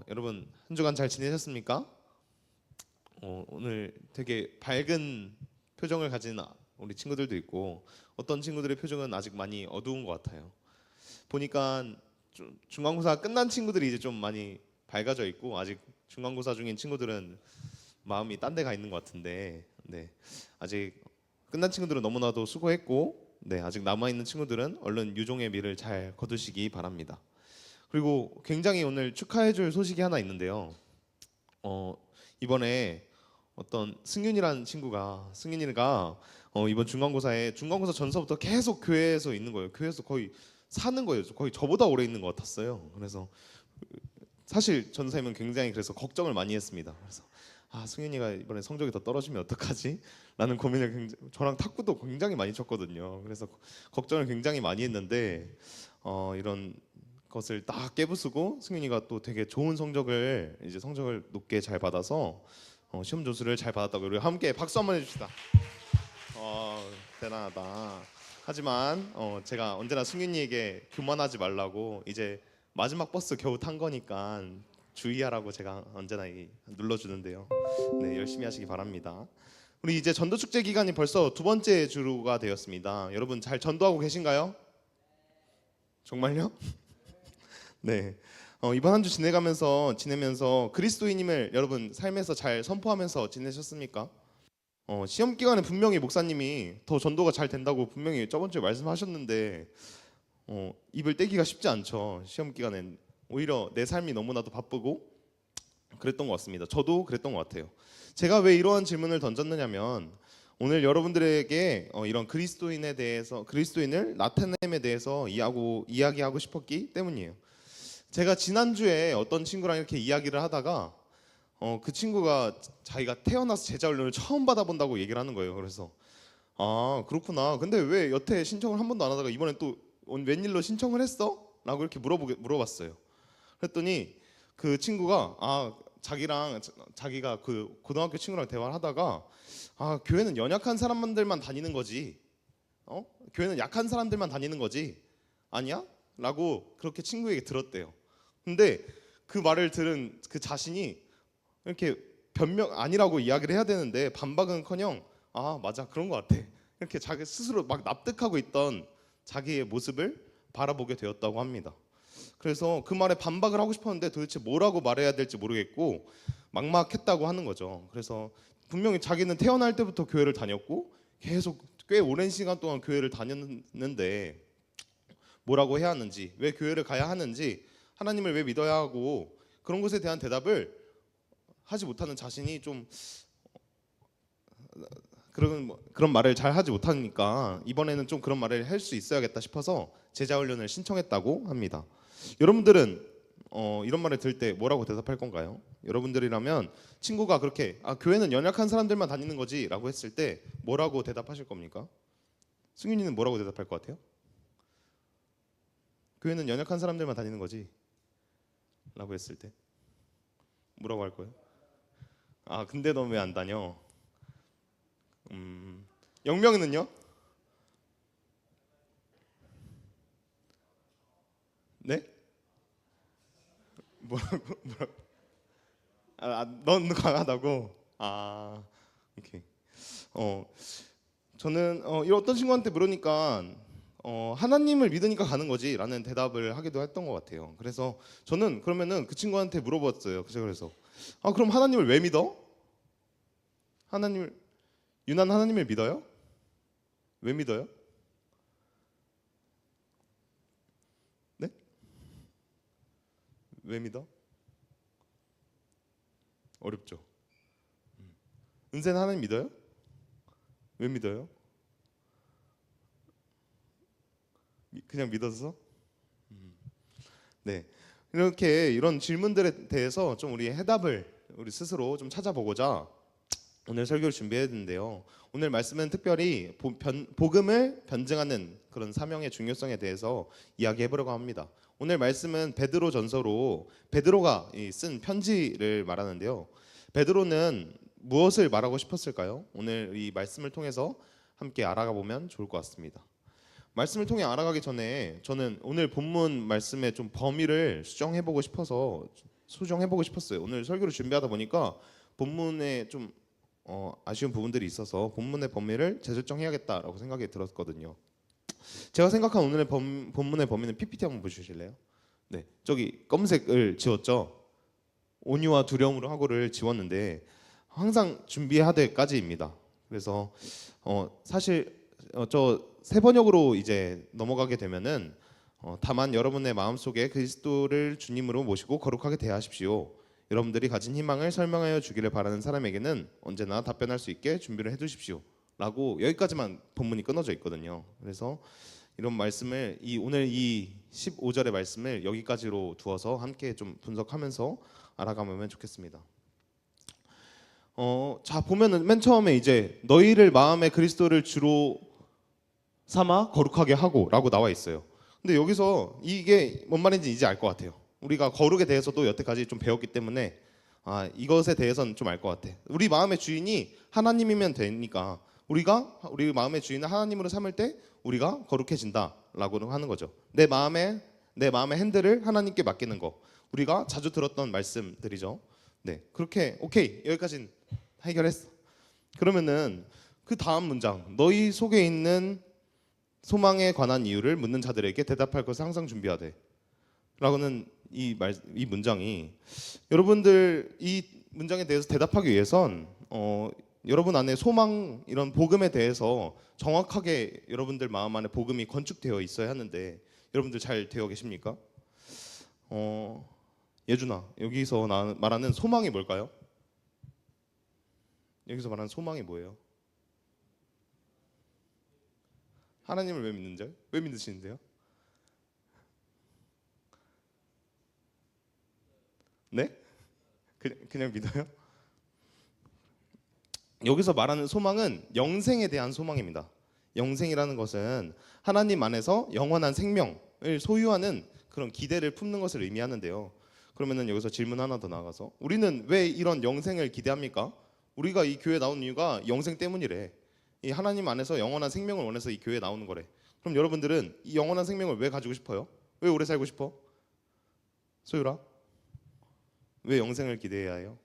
여러분 한 주간 잘 지내셨습니까? 오늘 되게 밝은 표정을 가진 우리 친구들도 있고 어떤 친구들의 표정은 아직 많이 어두운 것 같아요. 보니까 좀 중간고사 끝난 친구들이 이제 좀 많이 밝아져 있고 아직 중간고사 중인 친구들은 마음이 딴 데 가 있는 것 같은데 네, 아직 끝난 친구들은 너무나도 수고했고 네, 아직 남아있는 친구들은 얼른 유종의 미를 잘 거두시기 바랍니다. 그리고 굉장히 오늘 축하해줄 소식이 하나 있는데요. 어, 이번에 어떤 승윤이가 이번 중간고사에 중간고사 전서부터 계속 교회에서 있는 거예요. 교회에서 거의 사는 거예요. 거의 저보다 오래 있는 것 같았어요. 그래서 사실 전사님은 굉장히 그래서 걱정을 많이 했습니다. 그래서 승윤이가 이번에 성적이 더 떨어지면 어떡하지? 라는 고민을 저랑 탁구도 굉장히 많이 쳤거든요. 그래서 걱정을 굉장히 많이 했는데 이런 것을 딱 깨부수고 승윤이가 또 되게 좋은 성적을 높게 잘 받아서 시험 조수를 잘 받았다고 우리 함께 박수 한번 해줍시다. 대단하다. 하지만 제가 언제나 승윤이에게 교만하지 말라고 이제 마지막 버스 겨우 탄 거니까 주의하라고 제가 언제나 눌러주는데요. 네, 열심히 하시기 바랍니다. 우리 이제 전도 축제 기간이 벌써 두 번째 주가 되었습니다. 여러분 잘 전도하고 계신가요? 정말요? 네. 이번 한 주 지내면서 그리스도인임을 여러분 삶에서 잘 선포하면서 지내셨습니까? 시험 기간에 분명히 목사님이 더 전도가 잘 된다고 분명히 저번 주에 말씀하셨는데 입을 떼기가 쉽지 않죠. 시험 기간엔 오히려 내 삶이 너무나도 바쁘고 그랬던 것 같습니다. 저도 그랬던 것 같아요. 제가 왜 이러한 질문을 던졌느냐면 오늘 여러분들에게 이런 그리스도인을 나타냄에 대해서 이야기하고 싶었기 때문이에요. 제가 지난주에 어떤 친구랑 이렇게 이야기를 하다가 그 친구가 자기가 태어나서 제자훈련을 처음 받아본다고 얘기를 하는 거예요. 그래서 그렇구나. 근데 왜 여태 신청을 한 번도 안 하다가 이번엔 또 웬일로 신청을 했어? 라고 이렇게 물어봤어요. 그랬더니 그 친구가 자기가 그 고등학교 친구랑 대화를 하다가 교회는 연약한 사람들만 다니는 거지. 교회는 약한 사람들만 다니는 거지. 아니야? 라고 그렇게 친구에게 들었대요. 근데 그 말을 들은 그 자신이 이렇게 변명 아니라고 이야기를 해야 되는데 반박은커녕 맞아 그런 것 같아 이렇게 자기 스스로 막 납득하고 있던 자기의 모습을 바라보게 되었다고 합니다. 그래서 그 말에 반박을 하고 싶었는데 도대체 뭐라고 말해야 될지 모르겠고 막막했다고 하는 거죠. 그래서 분명히 자기는 태어날 때부터 교회를 다녔고 계속 꽤 오랜 시간 동안 교회를 다녔는데 뭐라고 해야 하는지, 왜 교회를 가야 하는지, 하나님을 왜 믿어야 하고 그런 것에 대한 대답을 하지 못하는 자신이 좀 그런 말을 잘 하지 못하니까 이번에는 좀 그런 말을 할 수 있어야겠다 싶어서 제자훈련을 신청했다고 합니다. 여러분들은 이런 말을 들을 때 뭐라고 대답할 건가요? 여러분들이라면 친구가 그렇게 교회는 연약한 사람들만 다니는 거지 라고 했을 때 뭐라고 대답하실 겁니까? 승윤이는 뭐라고 대답할 것 같아요? 교회는 연약한 사람들만 다니는 거지 라고 했을 때 뭐라고 할 거예요? 근데 너 왜 안 다녀? 영명이는요? 네? 뭐라고? 넌 강하다고? 오케이. 저는 이 어떤 친구한테 물으니까 하나님을 믿으니까 가는 거지라는 대답을 하기도 했던 것 같아요. 그래서 저는 그러면은 그 친구한테 물어봤어요. 그래서 그럼 하나님을 왜 믿어? 유난 하나님을 믿어요? 왜 믿어요? 네? 왜 믿어? 어렵죠. 은세는 하나님 믿어요? 왜 믿어요? 그냥 믿어서? 네. 이렇게 이런 질문들에 대해서 좀 우리 해답을 우리 스스로 좀 찾아보고자 오늘 설교를 준비했는데요. 오늘 말씀은 특별히 복음을 변증하는 그런 사명의 중요성에 대해서 이야기해보려고 합니다. 오늘 말씀은 베드로 전서로 베드로가 쓴 편지를 말하는데요. 베드로는 무엇을 말하고 싶었을까요? 오늘 이 말씀을 통해서 함께 알아가 보면 좋을 것 같습니다. 말씀을 통해 알아가기 전에 저는 오늘 본문 말씀의 좀 범위를 수정해보고 싶었어요. 오늘 설교를 준비하다 보니까 본문에 좀 아쉬운 부분들이 있어서 본문의 범위를 재설정해야겠다라고 생각이 들었거든요. 제가 생각한 오늘의 본문의 범위는 PPT 한번 보여주실래요? 네, 저기 검색을 지웠죠. 온유와 두려움으로 하고를 지웠는데 항상 준비하되까지입니다. 그래서 사실 저 세 번역으로 이제 넘어가게 되면은 다만 여러분의 마음속에 그리스도를 주님으로 모시고 거룩하게 대하십시오. 여러분들이 가진 희망을 설명하여 주기를 바라는 사람에게는 언제나 답변할 수 있게 준비를 해두십시오. 라고 여기까지만 본문이 끊어져 있거든요. 그래서 이런 말씀을 오늘 이 15절의 말씀을 여기까지로 두어서 함께 좀 분석하면서 알아가면 좋겠습니다. 자 보면은 맨 처음에 이제 너희를 마음에 그리스도를 주로 삼아 거룩하게 하고라고 나와 있어요. 근데 여기서 이게 뭔 말인지 이제 알 것 같아요. 우리가 거룩에 대해서도 여태까지 좀 배웠기 때문에 이것에 대해서는 좀 알 것 같아. 우리 마음의 주인이 하나님이면 되니까 우리 마음의 주인을 하나님으로 삼을 때 우리가 거룩해진다라고 하는 거죠. 내 마음의 핸들을 하나님께 맡기는 거. 우리가 자주 들었던 말씀들이죠. 네, 그렇게 오케이 여기까지는 해결했어. 그러면은 그 다음 문장 너희 속에 있는 소망에 관한 이유를 묻는 자들에게 대답할 것을 항상 준비하되 라고는 이 문장이 여러분들 이 문장에 대해서 대답하기 위해선 여러분 안에 소망 이런 복음에 대해서 정확하게 여러분들 마음 안에 복음이 건축되어 있어야 하는데 여러분들 잘 되어 계십니까? 예준아 여기서 말하는 소망이 뭘까요? 여기서 말하는 소망이 뭐예요? 하나님을 왜 믿는지? 왜 믿으시는데요? 네? 그냥 믿어요? 여기서 말하는 소망은 영생에 대한 소망입니다. 영생이라는 것은 하나님 안에서 영원한 생명을 소유하는 그런 기대를 품는 것을 의미하는데요. 그러면은 여기서 질문 하나 더 나가서 우리는 왜 이런 영생을 기대합니까? 우리가 이 교회 나온 이유가 영생 때문이래. 이 하나님 안에서 영원한 생명을 원해서 이 교회에 나오는 거래. 그럼 여러분들은 이 영원한 생명을 왜 가지고 싶어요? 왜 오래 살고 싶어? 소율아? 왜 영생을 기대해야 해요?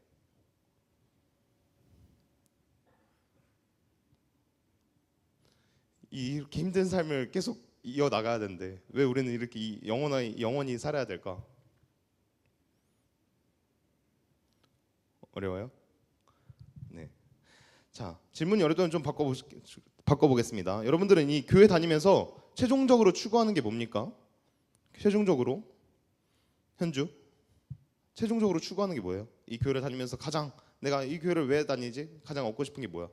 이렇게 힘든 삶을 계속 이어 나가야 되는데 왜 우리는 이렇게 영원히 살아야 될까? 어려워요? 네. 자, 질문 여러 번 좀 바꿔보겠습니다. 여러분들은 이 교회 다니면서 최종적으로 추구하는 게 뭡니까? 최종적으로 현주 최종적으로 추구하는 게 뭐예요? 이 교회를 다니면서 가장 내가 이 교회를 왜 다니지? 가장 얻고 싶은 게 뭐야?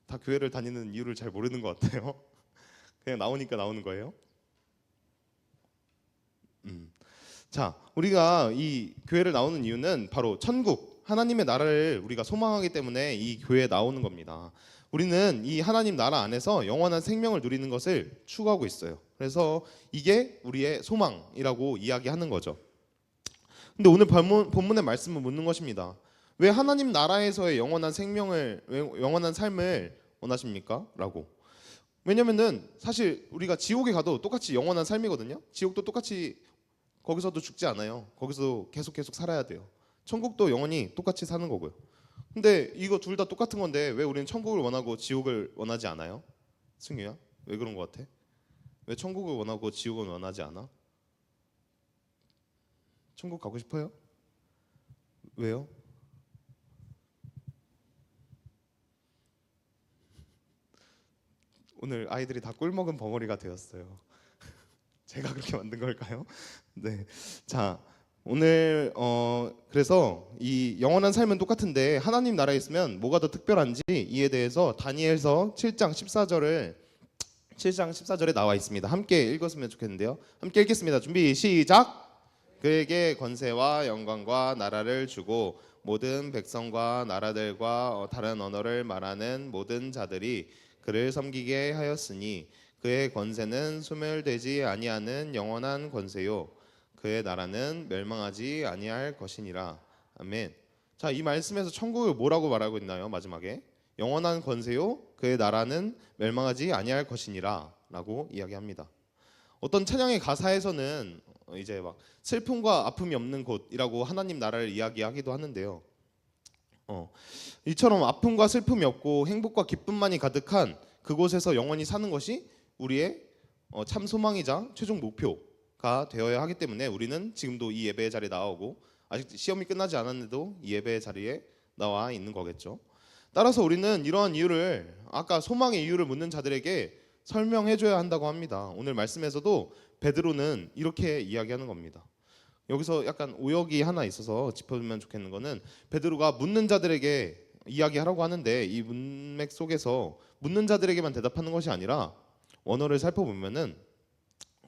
다 교회를 다니는 이유를 잘 모르는 것 같아요. 그냥 나오니까 나오는 거예요. 자, 우리가 이 교회를 나오는 이유는 바로 천국, 하나님의 나라를 우리가 소망하기 때문에 이 교회에 나오는 겁니다. 우리는 이 하나님 나라 안에서 영원한 생명을 누리는 것을 추구하고 있어요. 그래서 이게 우리의 소망이라고 이야기하는 거죠. 근데 오늘 본문의 말씀은 묻는 것입니다. 왜 하나님 나라에서의 영원한 영원한 삶을 원하십니까? 라고. 왜냐면은 사실 우리가 지옥에 가도 똑같이 영원한 삶이거든요. 지옥도 똑같이 거기서도 죽지 않아요. 거기서 계속 살아야 돼요. 천국도 영원히 똑같이 사는 거고요. 근데 이거 둘 다 똑같은 건데 왜 우리는 천국을 원하고 지옥을 원하지 않아요? 승유야? 왜 그런 거 같아? 왜 천국을 원하고 지옥은 원하지 않아? 천국 가고 싶어요? 왜요? 오늘 아이들이 다 꿀먹은 벙어리가 되었어요. 제가 그렇게 만든 걸까요? 네. 자, 오늘 그래서 이 영원한 삶은 똑같은데 하나님 나라에 있으면 뭐가 더 특별한지 이에 대해서 다니엘서 7장 14절에 나와 있습니다. 함께 읽었으면 좋겠는데요. 함께 읽겠습니다. 준비 시작. 그에게 권세와 영광과 나라를 주고 모든 백성과 나라들과 다른 언어를 말하는 모든 자들이 그를 섬기게 하였으니 그의 권세는 소멸되지 아니하는 영원한 권세요 그의 나라는 멸망하지 아니할 것이니라. 아멘. 자, 이 말씀에서 천국을 뭐라고 말하고 있나요? 마지막에 영원한 권세요 그의 나라는 멸망하지 아니할 것이니라라고 이야기합니다. 어떤 찬양의 가사에서는 이제 막 슬픔과 아픔이 없는 곳이라고 하나님 나라를 이야기하기도 하는데요. 이처럼 아픔과 슬픔이 없고 행복과 기쁨만이 가득한 그곳에서 영원히 사는 것이 우리의 참 소망이자 최종 목표가 되어야 하기 때문에 우리는 지금도 이 예배의 자리에 나오고 아직 시험이 끝나지 않았는데도 이 예배의 자리에 나와 있는 거겠죠. 따라서 우리는 이러한 이유를 아까 소망의 이유를 묻는 자들에게 설명해줘야 한다고 합니다. 오늘 말씀에서도 베드로는 이렇게 이야기하는 겁니다. 여기서 약간 오역이 하나 있어서 짚어주면 좋겠는 거는 베드로가 묻는 자들에게 이야기하라고 하는데 이 문맥 속에서 묻는 자들에게만 대답하는 것이 아니라 원어를 살펴보면은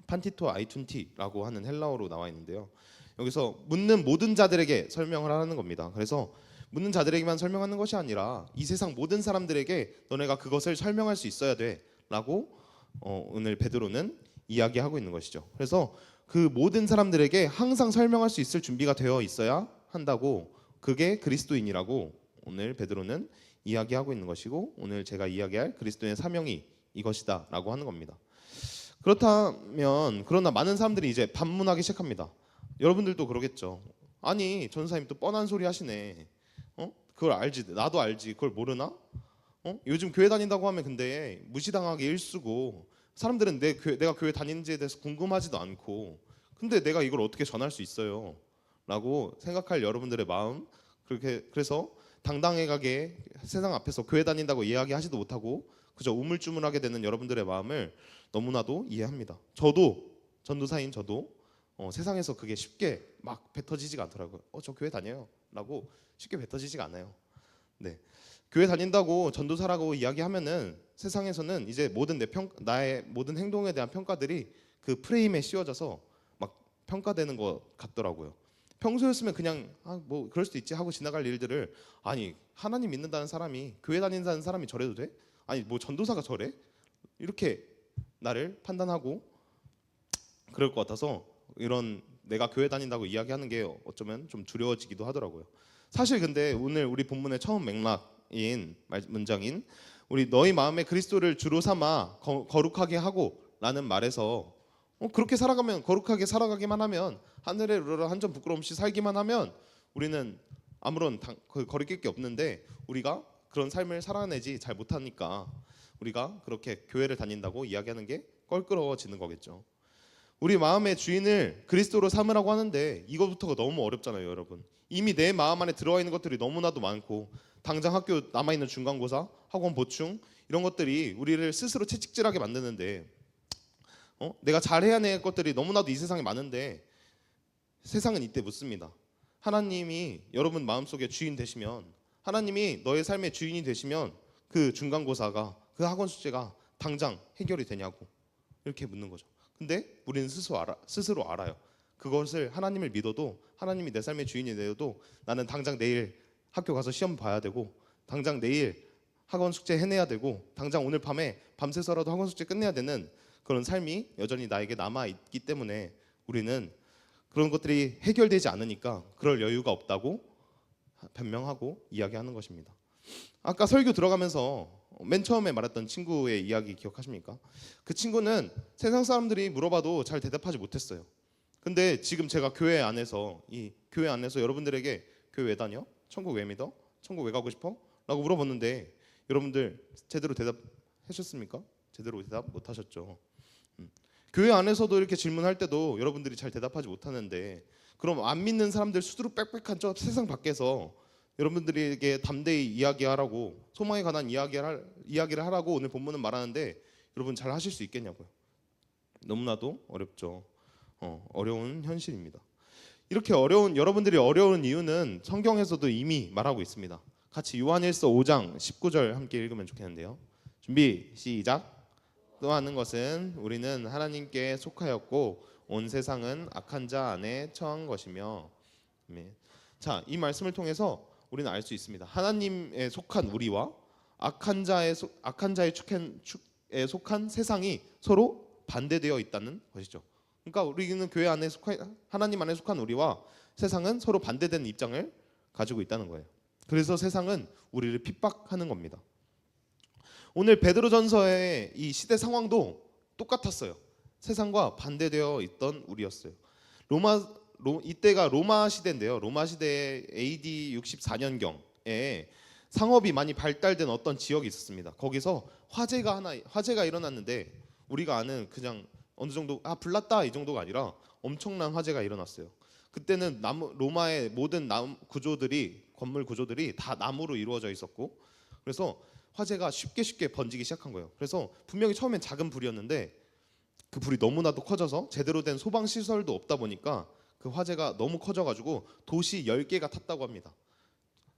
판티토 아이툰티라고 하는 헬라어로 나와 있는데요. 여기서 묻는 모든 자들에게 설명을 하는 겁니다. 그래서 묻는 자들에게만 설명하는 것이 아니라 이 세상 모든 사람들에게 너네가 그것을 설명할 수 있어야 돼라고 오늘 베드로는 이야기하고 있는 것이죠. 그래서 그 모든 사람들에게 항상 설명할 수 있을 준비가 되어 있어야 한다고, 그게 그리스도인이라고 오늘 베드로는 이야기하고 있는 것이고 오늘 제가 이야기할 그리스도인의 사명이 이것이다라고 하는 겁니다. 그렇다면 그러나 많은 사람들이 이제 반문하기 시작합니다. 여러분들도 그러겠죠. 아니 전사님 또 뻔한 소리 하시네. 그걸 알지, 나도 알지, 그걸 모르나? 요즘 교회 다닌다고 하면 근데 무시당하기 일쑤고 사람들은 내가 교회 다니는지에 대해서 궁금하지도 않고 근데 내가 이걸 어떻게 전할 수 있어요? 라고 생각할 여러분들의 마음, 그래서 당당하게 세상 앞에서 교회 다닌다고 이야기하지도 못하고 그저 우물쭈물하게 되는 여러분들의 마음을 너무나도 이해합니다. 저도 전도사인 저도 세상에서 그게 쉽게 막 뱉어지지가 않더라고요. 저 교회 다녀요 라고 쉽게 뱉어지지가 않아요. 네, 교회 다닌다고 전도사라고 이야기하면은 세상에서는 이제 나의 모든 행동에 대한 평가들이 그 프레임에 씌워져서 막 평가되는 것 같더라고요. 평소였으면 그냥 뭐 그럴 수도 있지 하고 지나갈 일들을 아니 하나님 믿는다는 사람이, 교회 다닌다는 사람이 저래도 돼? 아니 뭐 전도사가 저래? 이렇게 나를 판단하고 그럴 것 같아서 이런 내가 교회 다닌다고 이야기하는 게 어쩌면 좀 두려워지기도 하더라고요. 사실 근데 오늘 우리 본문의 처음 맥락인 문장인 우리 너희 마음에 그리스도를 주로 삼아 거룩하게 하고 라는 말에서 그렇게 살아가면, 거룩하게 살아가기만 하면, 하늘에 우러러 한 점 부끄럼 없이 살기만 하면 우리는 아무런 거리낄 게 없는데 우리가 그런 삶을 살아내지 잘 못하니까 우리가 그렇게 교회를 다닌다고 이야기하는 게 껄끄러워지는 거겠죠. 우리 마음의 주인을 그리스도로 삼으라고 하는데 이거부터가 너무 어렵잖아요, 여러분. 이미 내 마음 안에 들어와 있는 것들이 너무나도 많고 당장 학교 남아있는 중간고사, 학원 보충 이런 것들이 우리를 스스로 채찍질하게 만드는데 내가 잘해야 할 것들이 너무나도 이 세상에 많은데 세상은 이때 묻습니다. 하나님이 여러분 마음속에 주인 되시면, 하나님이 너의 삶의 주인이 되시면 그 중간고사가, 그 학원 숙제가 당장 해결이 되냐고 이렇게 묻는 거죠. 근데 우리는 스스로 알아요. 그것을 하나님을 믿어도, 하나님이 내 삶의 주인이 되어도 나는 당장 내일 학교 가서 시험 봐야 되고 당장 내일 학원 숙제 해내야 되고 당장 오늘 밤에 밤새서라도 학원 숙제 끝내야 되는 그런 삶이 여전히 나에게 남아있기 때문에 우리는 그런 것들이 해결되지 않으니까 그럴 여유가 없다고 변명하고 이야기하는 것입니다. 아까 설교 들어가면서 맨 처음에 말했던 친구의 이야기 기억하십니까? 그 친구는 세상 사람들이 물어봐도 잘 대답하지 못했어요. 근데 지금 제가 교회 안에서 여러분들에게 교회 왜 다녀? 천국 왜 믿어? 천국 왜 가고 싶어? 라고 물어봤는데 여러분들 제대로 대답하셨습니까? 제대로 대답 못 하셨죠. 교회 안에서도 이렇게 질문할 때도 여러분들이 잘 대답하지 못하는데 그럼 안 믿는 사람들 수두룩 빽빽한 저 세상 밖에서 여러분들에게 담대히 이야기하라고, 소망에 관한 이야기를 하라고 오늘 본문은 말하는데 여러분 잘 하실 수 있겠냐고요. 너무나도 어렵죠. 어려운 현실입니다. 이렇게 여러분들이 어려운 이유는 성경에서도 이미 말하고 있습니다. 같이 요한일서 5장 19절 함께 읽으면 좋겠는데요. 준비 시작. 또 하는 것은 우리는 하나님께 속하였고 온 세상은 악한 자 안에 처한 것이며. 자, 이 말씀을 통해서 우리는 알 수 있습니다. 하나님에 속한 우리와 악한 자에 속한 세상이 서로 반대되어 있다는 것이죠. 그러니까 우리는 하나님 안에 속한 우리와 세상은 서로 반대되는 입장을 가지고 있다는 거예요. 그래서 세상은 우리를 핍박하는 겁니다. 오늘 베드로전서의 이 시대 상황도 똑같았어요. 세상과 반대되어 있던 우리였어요. 이때가 로마 시대인데요. 로마 시대의 AD 64년경에 상업이 많이 발달된 어떤 지역이 있었습니다. 거기서 화재가 일어났는데 우리가 아는 그냥 어느 정도 불났다 이 정도가 아니라 엄청난 화재가 일어났어요. 그때는 로마의 모든 건물 구조들이 다 나무로 이루어져 있었고, 그래서 화재가 쉽게 번지기 시작한 거예요. 그래서 분명히 처음엔 작은 불이었는데 그 불이 너무나도 커져서 제대로 된 소방 시설도 없다 보니까 그 화재가 너무 커져가지고 도시 10개가 탔다고 합니다.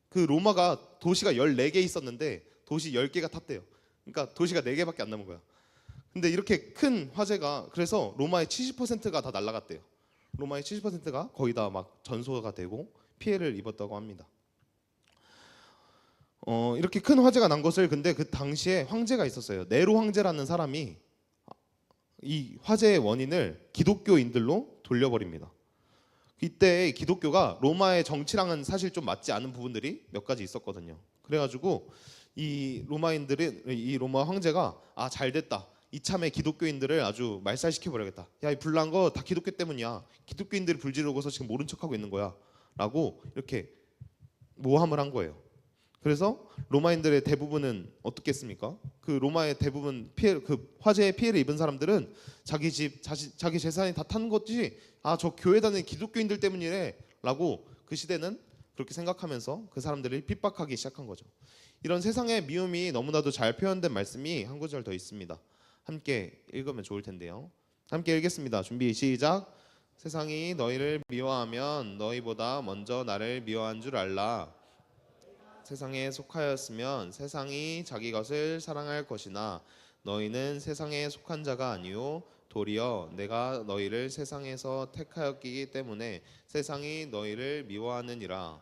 그 로마가 도시가 14개 있었는데 도시 10개가 탔대요. 그러니까 도시가 4개밖에 안 남은 거야. 근데 이렇게 큰 화재가, 그래서 로마의 70%가 다 날아갔대요. 로마의 70%가 거의 다 막 전소가 되고 피해를 입었다고 합니다. 이렇게 큰 화재가 난 것을, 근데 그 당시에 황제가 있었어요. 네로 황제라는 사람이 이 화재의 원인을 기독교인들로 돌려버립니다. 이때 기독교가 로마의 정치랑은 사실 좀 맞지 않은 부분들이 몇 가지 있었거든요. 그래가지고 이 로마 황제가 잘됐다, 이참에 기독교인들을 아주 말살시켜 버려야겠다. 야, 이 불난 거 다 기독교 때문이야. 기독교인들이 불 지르고서 지금 모른 척하고 있는 거야. 라고 이렇게 모함을 한 거예요. 그래서 로마인들의 대부분은 어떻겠습니까? 그 로마의 대부분 그 화재의 피해를 입은 사람들은 자기 집, 자기 재산이 다 탄 것이 저 교회 다니는 기독교인들 때문이래라고 그 시대는 그렇게 생각하면서 그 사람들을 핍박하기 시작한 거죠. 이런 세상의 미움이 너무나도 잘 표현된 말씀이 한 구절 더 있습니다. 함께 읽으면 좋을 텐데요. 함께 읽겠습니다. 준비 시작. 세상이 너희를 미워하면 너희보다 먼저 나를 미워한 줄 알라. 세상에 속하였으면 세상이 자기 것을 사랑할 것이나 너희는 세상에 속한 자가 아니요 도리어 내가 너희를 세상에서 택하였기 때문에 세상이 너희를 미워하느니라.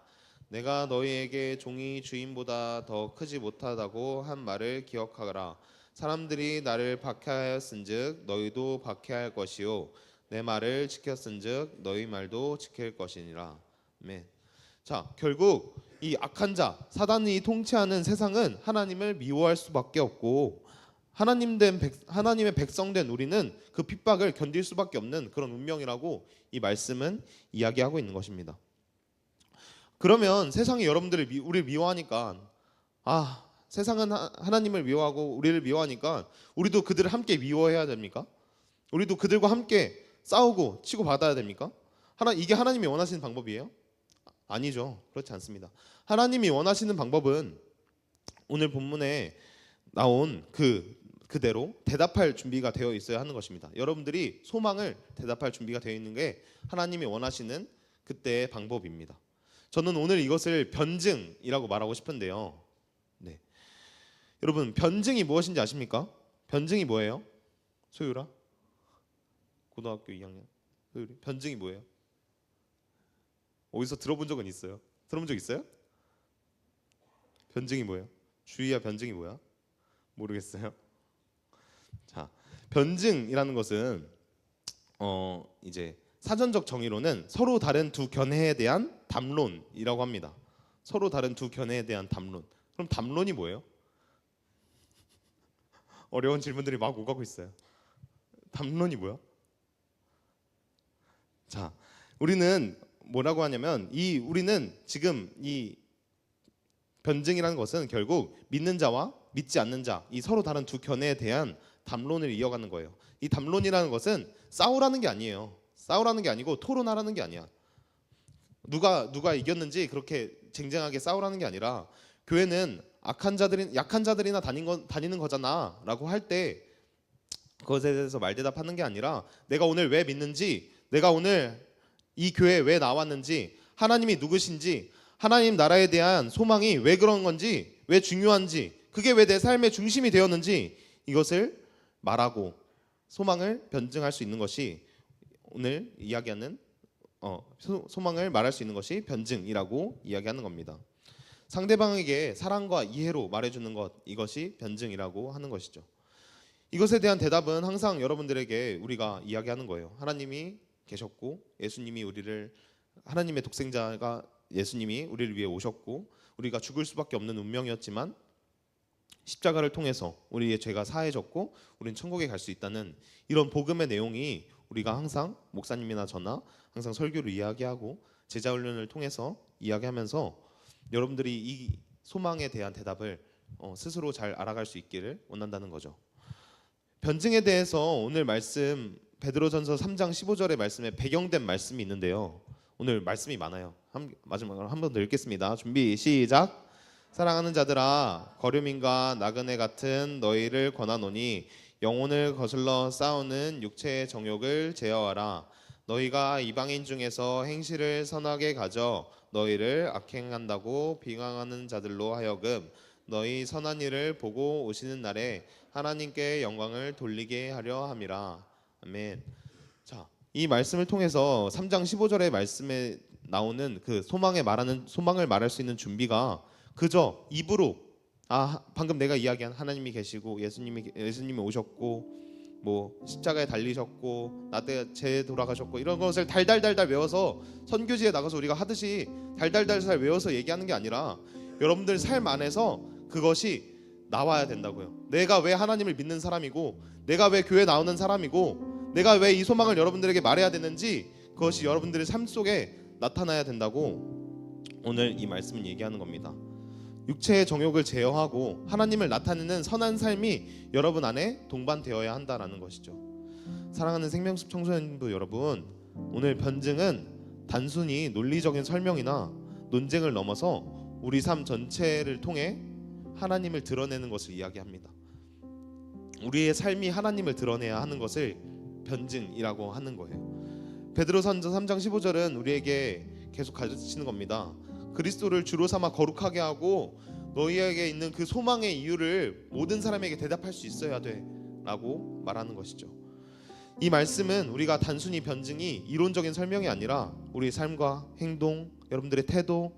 내가 너희에게 종이 주인보다 더 크지 못하다고 한 말을 기억하라. 사람들이 나를 박해하였은즉 너희도 박해할 것이요 내 말을 지켰은즉 너희 말도 지킬 것이니라. 아멘. 자, 결국 이 악한 자, 사단이 통치하는 세상은 하나님을 미워할 수밖에 없고 하나님의 백성된 우리는 그 핍박을 견딜 수밖에 없는 그런 운명이라고 이 말씀은 이야기하고 있는 것입니다. 그러면 세상이 우리를 미워하니까 세상은 하나님을 미워하고 우리를 미워하니까 우리도 그들을 함께 미워해야 됩니까? 우리도 그들과 함께 싸우고 치고받아야 됩니까? 이게 하나님이 원하시는 방법이에요? 아니죠. 그렇지 않습니다. 하나님이 원하시는 방법은 오늘 본문에 나온 그대로 대답할 준비가 되어 있어야 하는 것입니다. 여러분들이 소망을 대답할 준비가 되어 있는 게 하나님이 원하시는 그때의 방법입니다. 저는 오늘 이것을 변증이라고 말하고 싶은데요. 네. 여러분, 변증이 무엇인지 아십니까? 변증이 뭐예요? 소유라? 고등학교 2학년. 소유리? 변증이 뭐예요? 어디서 들어본 적은 있어요? 들어본 적 있어요? 변증이 뭐예요? 주희야, 변증이 뭐야? 모르겠어요. 자, 변증이라는 것은 이제 사전적 정의로는 서로 다른 두 견해에 대한 담론이라고 합니다. 서로 다른 두 견해에 대한 담론. 그럼 담론이 뭐예요? 어려운 질문들이 막 오가고 있어요. 담론이 뭐야? 자, 우리는 뭐라고 하냐면 우리는 지금 이 변증이라는 것은 결국 믿는 자와 믿지 않는 자, 이 서로 다른 두 견해에 대한 담론을 이어가는 거예요. 이 담론이라는 것은 싸우라는 게 아니에요. 싸우라는 게 아니고 토론하라는 게 아니야. 누가 이겼는지 그렇게 쟁쟁하게 싸우라는 게 아니라 교회는 약한 자들이나 다니는 거잖아라고 할 때 그것에 대해서 말대답하는 게 아니라 내가 오늘 왜 믿는지, 내가 오늘 이 교회에 왜 나왔는지, 하나님이 누구신지, 하나님 나라에 대한 소망이 왜 그런 건지, 왜 중요한지, 그게 왜 내 삶의 중심이 되었는지 이것을 말하고 소망을 변증할 수 있는 것이 오늘 이야기하는 소망을 말할 수 있는 것이 변증이라고 이야기하는 겁니다. 상대방에게 사랑과 이해로 말해주는 것, 이것이 변증이라고 하는 것이죠. 이것에 대한 대답은 항상 여러분들에게 우리가 이야기하는 거예요. 하나님이 계셨고 하나님의 독생자가 예수님이 우리를 위해 오셨고 우리가 죽을 수밖에 없는 운명이었지만 십자가를 통해서 우리의 죄가 사해졌고 우리는 천국에 갈 수 있다는 이런 복음의 내용이 우리가 항상 목사님이나 저나 항상 설교를 이야기하고 제자 훈련을 통해서 이야기하면서 여러분들이 이 소망에 대한 대답을 스스로 잘 알아갈 수 있기를 원한다는 거죠. 변증에 대해서 오늘 말씀 베드로전서 3장 15절의 말씀에 배경된 말씀이 있는데요. 오늘 말씀이 많아요. 마지막으로 한 번 더 읽겠습니다. 준비 시작. 사랑하는 자들아, 거류민과 나그네 같은 너희를 권하노니 영혼을 거슬러 싸우는 육체의 정욕을 제어하라. 너희가 이방인 중에서 행실을 선하게 가져 너희를 악행한다고 비방하는 자들로 하여금 너희 선한 일을 보고 오시는 날에 하나님께 영광을 돌리게 하려 함이라. 아멘. 자, 이 말씀을 통해서 3장 15절의 말씀에 나오는 그 소망을 말할 수 있는 준비가 그저 입으로 방금 내가 이야기한 하나님이 계시고 예수님이 오셨고 뭐 십자가에 달리셨고 나때 재 돌아가셨고 이런 것을 달달달달 외워서 선교지에 나가서 우리가 하듯이 달달달달 외워서 얘기하는 게 아니라 여러분들 삶 안에서 그것이 나와야 된다고요. 내가 왜 하나님을 믿는 사람이고 내가 왜 교회 나오는 사람이고 내가 왜 이 소망을 여러분들에게 말해야 되는지 그것이 여러분들의 삶 속에 나타나야 된다고 오늘 이 말씀은 얘기하는 겁니다. 육체의 정욕을 제어하고 하나님을 나타내는 선한 삶이 여러분 안에 동반되어야 한다라는 것이죠. 사랑하는 생명숲 청소년부 여러분, 오늘 변증은 단순히 논리적인 설명이나 논쟁을 넘어서 우리 삶 전체를 통해 하나님을 드러내는 것을 이야기합니다. 우리의 삶이 하나님을 드러내야 하는 것을 변증이라고 하는 거예요. 베드로전서 3장 15절은 우리에게 계속 가르치는 겁니다. 그리스도를 주로 삼아 거룩하게 하고 너희에게 있는 그 소망의 이유를 모든 사람에게 대답할 수 있어야 돼 라고 말하는 것이죠. 이 말씀은 우리가 단순히 변증이 이론적인 설명이 아니라 우리의 삶과 행동, 여러분들의 태도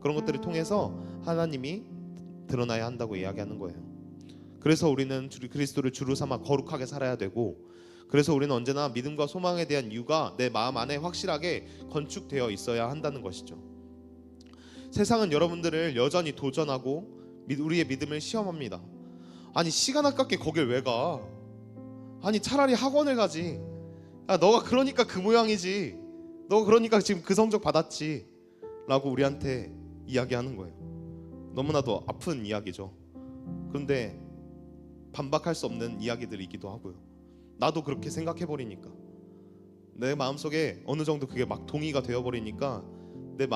그런 것들을 통해서 하나님이 드러나야 한다고 이야기하는 거예요. 그래서 우리는 그리스도를 주로 삼아 거룩하게 살아야 되고 그래서 우리는 언제나 믿음과 소망에 대한 이유가 내 마음 안에 확실하게 건축되어 있어야 한다는 것이죠. 세상은 여러분들을 여전히 도전하고 우리의 믿음을 시험합니다. 아니 시간 아깝게 거길 왜 가? 아니 차라리 학원을 가지. 너가 그러니까 그 모양이지. 너가 그러니까 지금 그 성적 받았지 라고 우리한테 이야기하는 거예요. 너무나도 아픈 이야기죠. 그런데 반박할 수 없는 이야기들이기도 하고요. 나도 그렇게 생각해버리니까 내 마음속에 어느 정도 그게 막 동의가 되어버리니까 내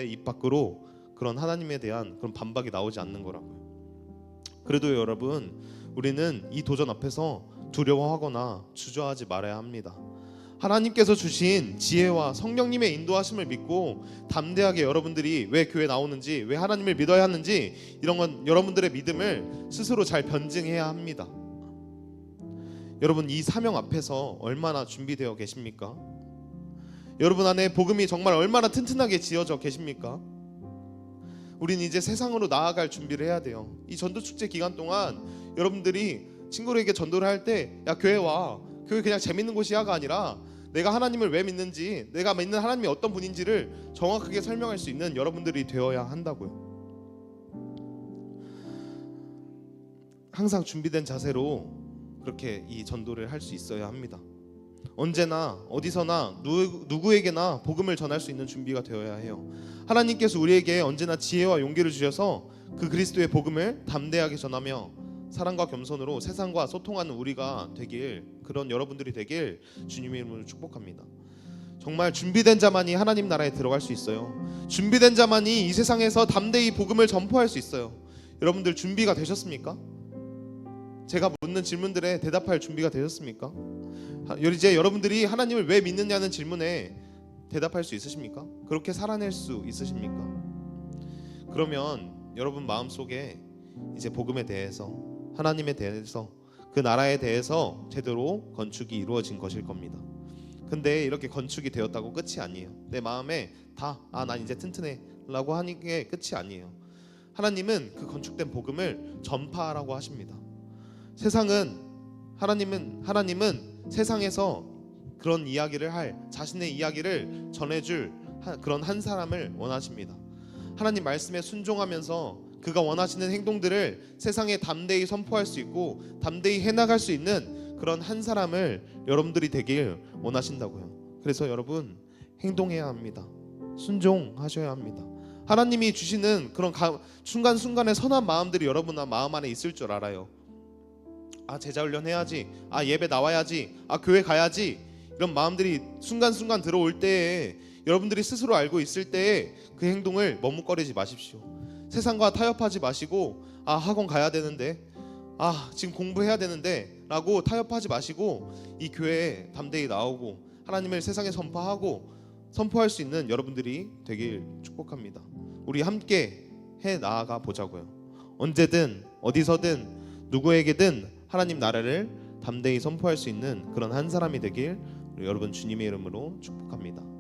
입 밖으로 그런 하나님에 대한 그런 반박이 나오지 않는 거라고요. 그래도 여러분, 우리는 이 도전 앞에서 두려워하거나 주저하지 말아야 합니다. 하나님께서 주신 지혜와 성령님의 인도하심을 믿고 담대하게 여러분들이 왜 교회 나오는지, 왜 하나님을 믿어야 하는지 이런 건 여러분들의 믿음을 스스로 잘 변증해야 합니다. 여러분, 이 사명 앞에서 얼마나 준비되어 계십니까? 여러분 안에 복음이 정말 얼마나 튼튼하게 지어져 계십니까? 우린 이제 세상으로 나아갈 준비를 해야 돼요. 이 전도축제 기간 동안 여러분들이 친구에게 전도를 할 때 야 교회 와, 교회 그냥 재밌는 곳이야가 아니라 내가 하나님을 왜 믿는지, 내가 믿는 하나님이 어떤 분인지를 정확하게 설명할 수 있는 여러분들이 되어야 한다고요. 항상 준비된 자세로 그렇게 이 전도를 할 수 있어야 합니다. 언제나 어디서나 누구에게나 복음을 전할 수 있는 준비가 되어야 해요. 하나님께서 우리에게 언제나 지혜와 용기를 주셔서 그 그리스도의 복음을 담대하게 전하며 사랑과 겸손으로 세상과 소통하는 우리가 되길, 그런 여러분들이 되길 주님의 이름으로 축복합니다. 정말 준비된 자만이 하나님 나라에 들어갈 수 있어요. 준비된 자만이 이 세상에서 담대히 복음을 전포할 수 있어요. 여러분들 준비가 되셨습니까? 제가 묻는 질문들에 대답할 준비가 되셨습니까? 이제 여러분들이 하나님을 왜 믿느냐는 질문에 대답할 수 있으십니까? 그렇게 살아낼 수 있으십니까? 그러면 여러분 마음속에 이제 복음에 대해서, 하나님에 대해서, 그 나라에 대해서 제대로 건축이 이루어진 것일 겁니다. 근데 이렇게 건축이 되었다고 끝이 아니에요. 내 마음에 난 이제 튼튼해 라고 하는 게 끝이 아니에요. 하나님은 그 건축된 복음을 전파하라고 하십니다. 하나님은 세상에서 그런 이야기를 자신의 이야기를 전해줄 그런 한 사람을 원하십니다. 하나님 말씀에 순종하면서 그가 원하시는 행동들을 세상에 담대히 선포할 수 있고 담대히 해나갈 수 있는 그런 한 사람을 여러분들이 되길 원하신다고요. 그래서 여러분 행동해야 합니다. 순종하셔야 합니다. 하나님이 주시는 그런 순간순간의 선한 마음들이 여러분 마음 안에 있을 줄 알아요. 아, 제자 훈련 해야지, 아, 예배 나와야지, 아, 교회 가야지, 이런 마음들이 순간순간 들어올 때에 여러분들이 스스로 알고 있을 때에 그 행동을 머뭇거리지 마십시오. 세상과 타협하지 마시고, 아, 학원 가야 되는데, 아, 지금 공부해야 되는데 라고 타협하지 마시고 이 교회에 담대히 나오고 하나님을 세상에 선포할 수 있는 여러분들이 되길 축복합니다. 우리 함께 해 나아가 보자고요. 언제든 어디서든 누구에게든 하나님 나라를 담대히 선포할 수 있는 그런 한 사람이 되길 여러분 주님의 이름으로 축복합니다.